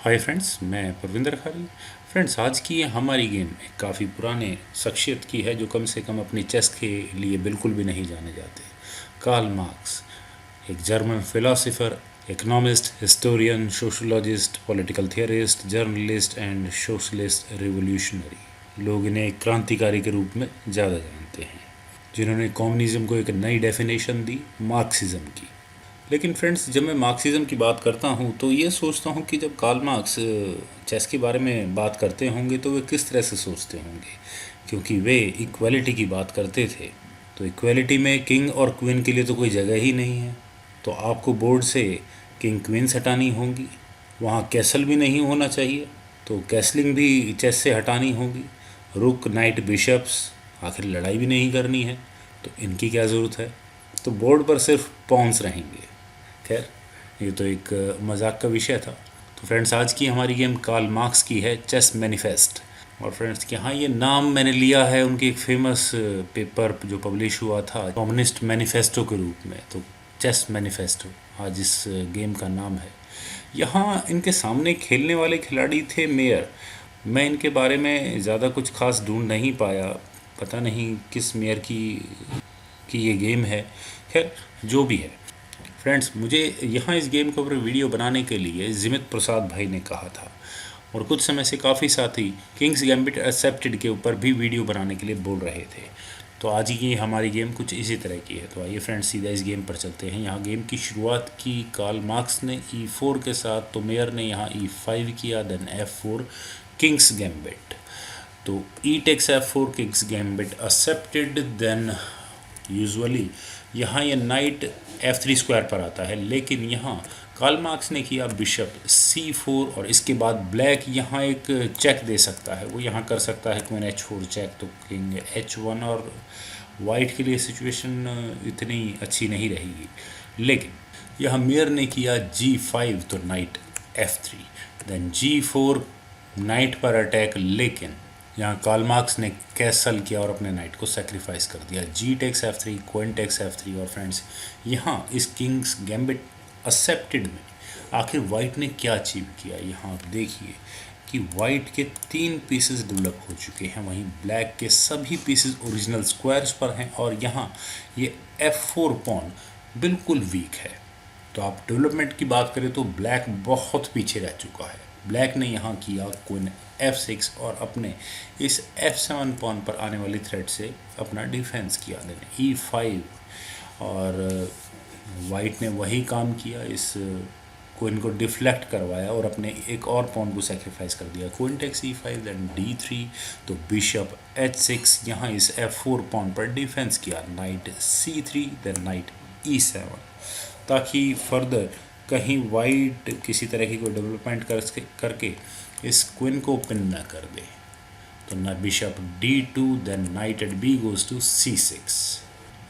Hi friends, मैं परविंदर खारी। Friends, आज की हमारी गेम एक काफ़ी पुराने शख्सियत की है जो कम से कम अपनी चेस के लिए बिल्कुल भी नहीं जाने जाते। कार्ल मार्क्स, एक German philosopher, economist, historian, sociologist, political theorist, journalist and socialist revolutionary. लोग इन्हें एक क्रांतिकारी के रूप में ज़्यादा जानते हैं, जिन्होंने कम्युनिज्म को एक नई डेफिनेशन दी, मार्क्सिज्म की। लेकिन फ्रेंड्स, जब मैं मार्क्सिज्म की बात करता हूँ तो ये सोचता हूँ कि जब कार्ल मार्क्स चेस के बारे में बात करते होंगे तो वे किस तरह से सोचते होंगे, क्योंकि वे इक्वालिटी की बात करते थे। तो इक्वालिटी में किंग और क्वीन के लिए तो कोई जगह ही नहीं है। तो आपको बोर्ड से किंग क्वींस हटानी होंगी, वहाँ कैसल भी नहीं होना चाहिए, तो कैसलिंग भी चेस से हटानी होगी। रुक नाइट बिशप्स, आखिर लड़ाई भी नहीं करनी है तो इनकी क्या ज़रूरत है। तो बोर्ड पर सिर्फ पॉन्स रहेंगे। खैर, ये तो एक मजाक का विषय था। तो फ्रेंड्स, आज की हमारी गेम कार्ल मार्क्स की है, चेस मैनिफेस्ट। और फ्रेंड्स, यहाँ ये नाम मैंने लिया है उनके एक फेमस पेपर जो पब्लिश हुआ था कम्युनिस्ट मैनिफेस्टो के रूप में। तो चेस मैनिफेस्टो आज इस गेम का नाम है। यहाँ इनके सामने खेलने वाले खिलाड़ी थे मेयर। मैं इनके बारे में ज़्यादा कुछ खास ढूंढ नहीं पाया, पता नहीं किस मेयर की ये गेम है। खैर, जो भी है फ्रेंड्स, मुझे यहाँ इस गेम के ऊपर वीडियो बनाने के लिए जिमित प्रसाद भाई ने कहा था, और कुछ समय से काफ़ी साथी किंग्स गैम्बिट एक्सेप्टेड के ऊपर भी वीडियो बनाने के लिए बोल रहे थे। तो आज की हमारी गेम कुछ इसी तरह की है। तो आइए फ्रेंड्स, सीधा इस गेम पर चलते हैं। यहाँ गेम की शुरुआत की कार्ल मार्क्स ने E4 के साथ, तो मेयर ने यहाँ E5 किया, देन F4 किंग्स गैम्बिट। तो E takes F4 king's gambit accepted. Then usually यहाँ ये नाइट F3 स्क्वायर पर आता है, लेकिन यहाँ कार्ल मार्क्स ने किया बिशप C4, और इसके बाद ब्लैक यहाँ एक चेक दे सकता है। वो यहाँ कर सकता है क्वीन H4 चेक, तो किंग H1, और वाइट के लिए सिचुएशन इतनी अच्छी नहीं रहेगी। लेकिन यहाँ मेयर ने किया G5, तो knight F3, then G4 knight पर अटैक, लेकिन यहाँ कार्ल मार्क्स ने कैसल किया और अपने नाइट को सेक्रीफाइस कर दिया। G takes F3, queen takes F3। और फ्रेंड्स, यहाँ इस किंग्स गैम्बिट एक्सेप्टेड में आखिर वाइट ने क्या अचीव किया। यहाँ आप देखिए कि वाइट के 3 पीसेस डेवलप हो चुके हैं, वहीं ब्लैक के सभी पीसेस ओरिजिनल स्क्वायर्स पर हैं, और यहाँ ये F4 पॉन बिल्कुल वीक है। तो आप डेवलपमेंट की बात करें तो ब्लैक बहुत पीछे रह चुका है। ब्लैक ने यहाँ किया क्वीन F6, और अपने इस F7 पॉन पर आने वाली थ्रेट से अपना डिफेंस किया। देन E5, और वाइट ने वही काम किया, इस क्वीन को डिफ्लेक्ट करवाया और अपने एक और पॉन को सेक्रीफाइस कर दिया। Queen takes E5, then D3, तो बिशप H6, यहाँ इस F4 पॉन पर डिफेंस किया। Night C3, then night E7, ताकि फर्दर कहीं वाइट किसी तरह की कोई डेवलपमेंट करके इस क्वीन को पिन न कर दे। तो ना bishop D2, then knight at B goes to C6,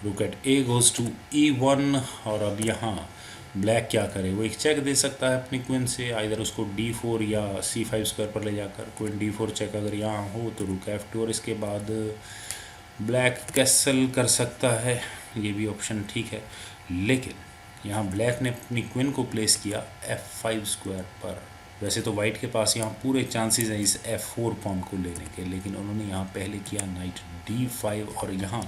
rook eight A goes to E1। और अब यहाँ ब्लैक क्या करे, वो एक चेक दे सकता है अपनी क्वीन से, आइदर उसको D4 या C5 स्क्वायर पर ले जाकर। क्वीन D4 चेक अगर यहाँ हो तो रुक F2, और इसके बाद ब्लैक कैसल कर सकता है, ये भी ऑप्शन ठीक है। लेकिन यहाँ ब्लैक ने अपनी क्वीन को प्लेस किया F5 स्क्वायर पर। वैसे तो वाइट के पास यहाँ पूरे चांसेस हैं इस F4 पॉन को लेने के, लेकिन उन्होंने यहाँ पहले किया नाइट D5, और यहाँ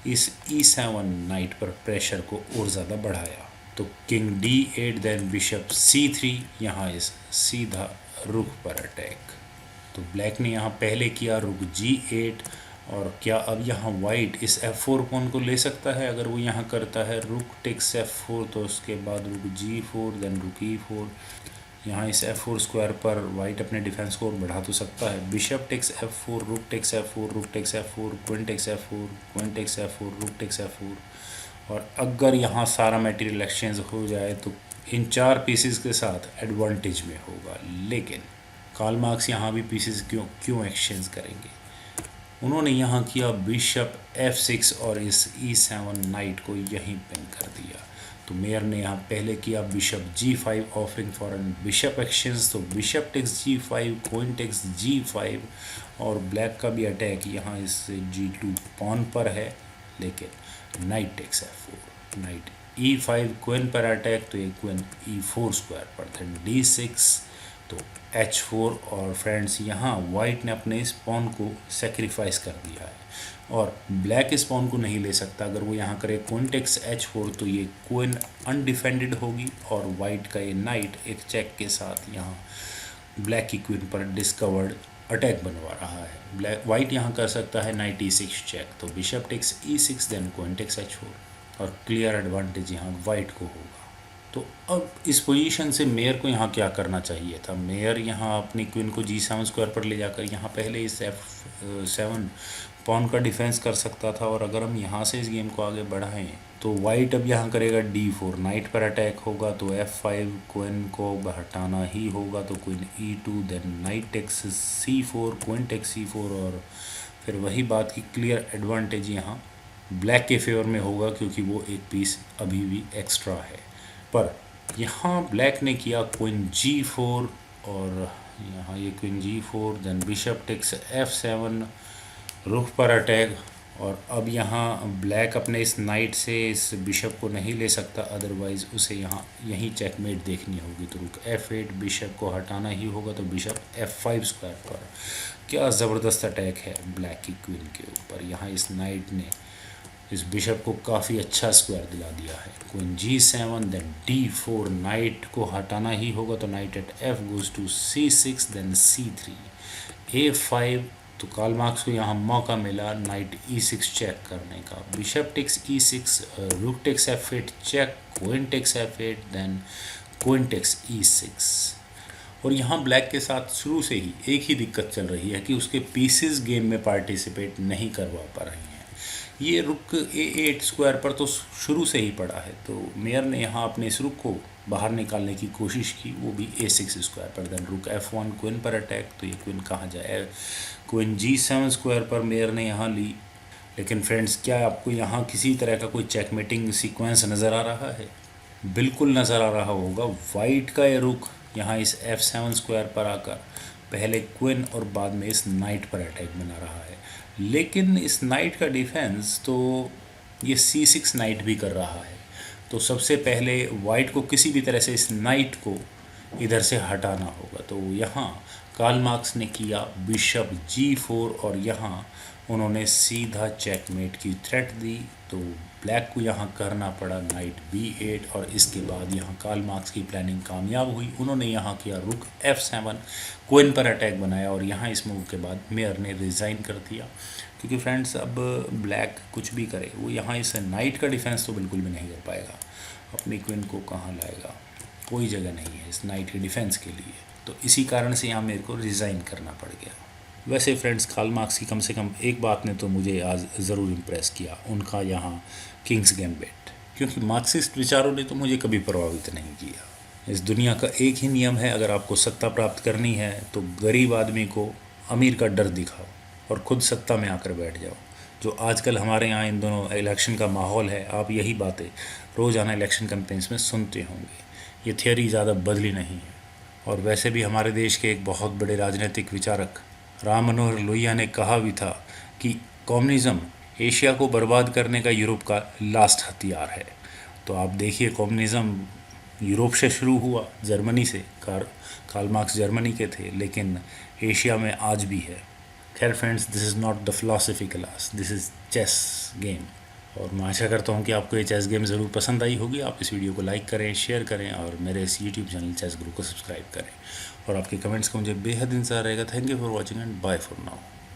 इस E7 नाइट पर प्रेशर को और ज़्यादा बढ़ाया। तो king D8, then bishop C3, यहाँ इस सीधा रुख पर अटैक। तो ब्लैक ने यहाँ पहले किया रुक G8, और क्या अब यहाँ वाइट इस F4 पॉन को ले सकता है। अगर वो यहाँ करता है रुक टेक्स F4, तो उसके बाद रुक G4, देन रुक E4। यहाँ इस F4 स्क्वायर पर वाइट अपने डिफेंस को और बढ़ा तो सकता है। Bishop takes F4, rook takes F4, rook takes F4, queen takes F4, queen takes F4, rook takes F4। और अगर यहाँ सारा मटेरियल एक्सचेंज हो जाए तो इन 4 पीसेस के साथ एडवांटेज में होगा। लेकिन कार्ल मार्क्स यहाँ भी पीसेस क्यों एक्सचेंज करेंगे। उन्होंने यहाँ किया बिशप F6, और इस E7 नाइट को यहीं पिन कर दिया। तो मेयर ने यहाँ पहले किया bishop G5, offering for an bishop exchange. तो bishop takes G5, queen takes G5, और ब्लैक का भी अटैक यहाँ इस G2 पॉन पर है, लेकिन knight takes F4, knight E5, queen पर अटैक, तो एक क्वीन E4 स्क्वायर पर, देन D6, तो H4 और फ्रेंड्स यहाँ वाइट ने अपने इस पॉन को सेक्रीफाइस कर दिया है और ब्लैक इस पॉन को नहीं ले सकता। अगर वो यहाँ करे क्वीन टेक्स H4 तो ये क्वीन अनडिफेंडेड होगी और वाइट का ये नाइट एक चेक के साथ यहाँ ब्लैक की क्वीन पर डिस्कवर्ड अटैक बनवा रहा है। ब्लैक वाइट यहाँ कर सकता है नाइट E6 चेक, तो bishop takes E6 then queen takes H4 और क्लियर एडवांटेज यहाँ वाइट को होगा। तो अब इस पोजीशन से मेयर को यहाँ क्या करना चाहिए था। मेयर यहाँ अपनी क्वीन को G7 स्क्वायर पर ले जाकर यहाँ पहले इस F7 पॉन का डिफेंस कर सकता था और अगर हम यहाँ से इस गेम को आगे बढ़ाएं तो वाइट अब यहाँ करेगा D4, नाइट पर अटैक होगा तो F5 क्वीन को हटाना ही होगा, तो queen E2 then knight takes C4 queen takes C4 और फिर वही बात की क्लियर एडवांटेज यहाँ ब्लैक के फेवर में होगा क्योंकि वो एक पीस अभी भी एक्स्ट्रा है। पर यहाँ ब्लैक ने किया क्वीन G4 और यहाँ ये queen G4 then bishop takes F7 रुख पर अटैक और अब यहाँ ब्लैक अपने इस नाइट से इस बिशप को नहीं ले सकता, अदरवाइज़ उसे यहाँ यहीं चेकमेट देखनी होगी। तो रुक F8 बिशप को हटाना ही होगा, तो बिशप F5 स्क्वायर पर क्या ज़बरदस्त अटैक है ब्लैक की क्वीन के ऊपर। यहाँ इस नाइट ने इस बिशप को काफ़ी अच्छा स्क्वायर दिला दिया है। Queen G7 then D4 night को हटाना ही होगा, तो knight at F goes to C6 then C3 A5, तो कार्ल मार्क्स को यहाँ मौका मिला नाइट E6 चेक करने का। Bishop takes E6 rook takes F8 check, queen takes F8 then queen takes E6। और यहाँ ब्लैक के साथ शुरू से ही एक ही दिक्कत चल रही है कि उसके पीसेस गेम में पार्टिसिपेट नहीं करवा पा रहे हैं। ये रुक A8 स्क्वायर पर तो शुरू से ही पड़ा है, तो मेयर ने यहाँ अपने इस रुक को बाहर निकालने की कोशिश की, वो भी A6 स्क्वायर पर। देन रुक F1 क्वीन पर अटैक, तो ये क्वीन कहाँ जाए। क्वीन G7 स्क्वायर पर मेयर ने यहाँ ली। लेकिन फ्रेंड्स, क्या आपको यहाँ किसी तरह का कोई चेकमेटिंग सीक्वेंस नज़र आ रहा है? बिल्कुल नज़र आ रहा होगा। वाइट का ये रुक यहाँ इस F7 स्क्वायर पर आकर पहले क्वीन और बाद में इस नाइट पर अटैक बना रहा है, लेकिन इस नाइट का डिफेंस तो ये C6 नाइट भी कर रहा है। तो सबसे पहले वाइट को किसी भी तरह से इस नाइट को इधर से हटाना होगा। तो यहाँ कार्ल मार्क्स ने किया बिशप G4 और यहाँ उन्होंने सीधा चेकमेट की थ्रेट दी। तो ब्लैक को यहाँ करना पड़ा नाइट B8 और इसके बाद यहाँ कार्ल मार्क्स की प्लानिंग कामयाब हुई। उन्होंने यहाँ किया रुक F7 क्वीन पर अटैक बनाया और यहाँ इस मूव के बाद मेयर ने रिज़ाइन कर दिया, क्योंकि फ्रेंड्स अब ब्लैक कुछ भी करे वो यहाँ इस नाइट का डिफेंस तो बिल्कुल भी नहीं कर पाएगा। अपनी क्वीन को कहाँ लाएगा, कोई जगह नहीं है इस नाइट के डिफेंस के लिए। तो इसी कारण से यहाँ मेरे को रिज़ाइन करना पड़ गया। वैसे फ्रेंड्स, कार्ल मार्क्स की कम से कम एक बात ने तो मुझे आज ज़रूर इम्प्रेस किया, उनका यहाँ किंग्स गैम्बिट, क्योंकि मार्क्सिस्ट विचारों ने तो मुझे कभी प्रभावित नहीं किया। इस दुनिया का एक ही नियम है, अगर आपको सत्ता प्राप्त करनी है तो गरीब आदमी को अमीर का डर दिखाओ और ख़ुद सत्ता में आकर बैठ जाओ। जो आजकल हमारे यहाँ इन दोनों इलेक्शन का माहौल है, आप यही बातें रोज़ाना इलेक्शन कैंपेन्स में सुनते होंगे। ये थियोरी ज़्यादा बदली नहीं है। और वैसे भी हमारे देश के एक बहुत बड़े राजनीतिक विचारक राम मनोहर लोहिया ने कहा भी था कि कम्युनिज़्म एशिया को बर्बाद करने का यूरोप का लास्ट हथियार है। तो आप देखिए, कम्युनिज़्म यूरोप से शुरू हुआ, जर्मनी से। कार्ल मार्क्स जर्मनी के थे, लेकिन एशिया में आज भी है। खैर friends, this is not the philosophy class, this is chess game. और मैं आशा करता हूँ कि आपको ये चेस गेम ज़रूर पसंद आई होगी। आप इस वीडियो को लाइक करें, शेयर करें और मेरे इस यूट्यूब चैनल चेस गुरु को सब्सक्राइब करें। और आपके कमेंट्स का मुझे बेहद इंतज़ार रहेगा। Thank you for watching and bye for now.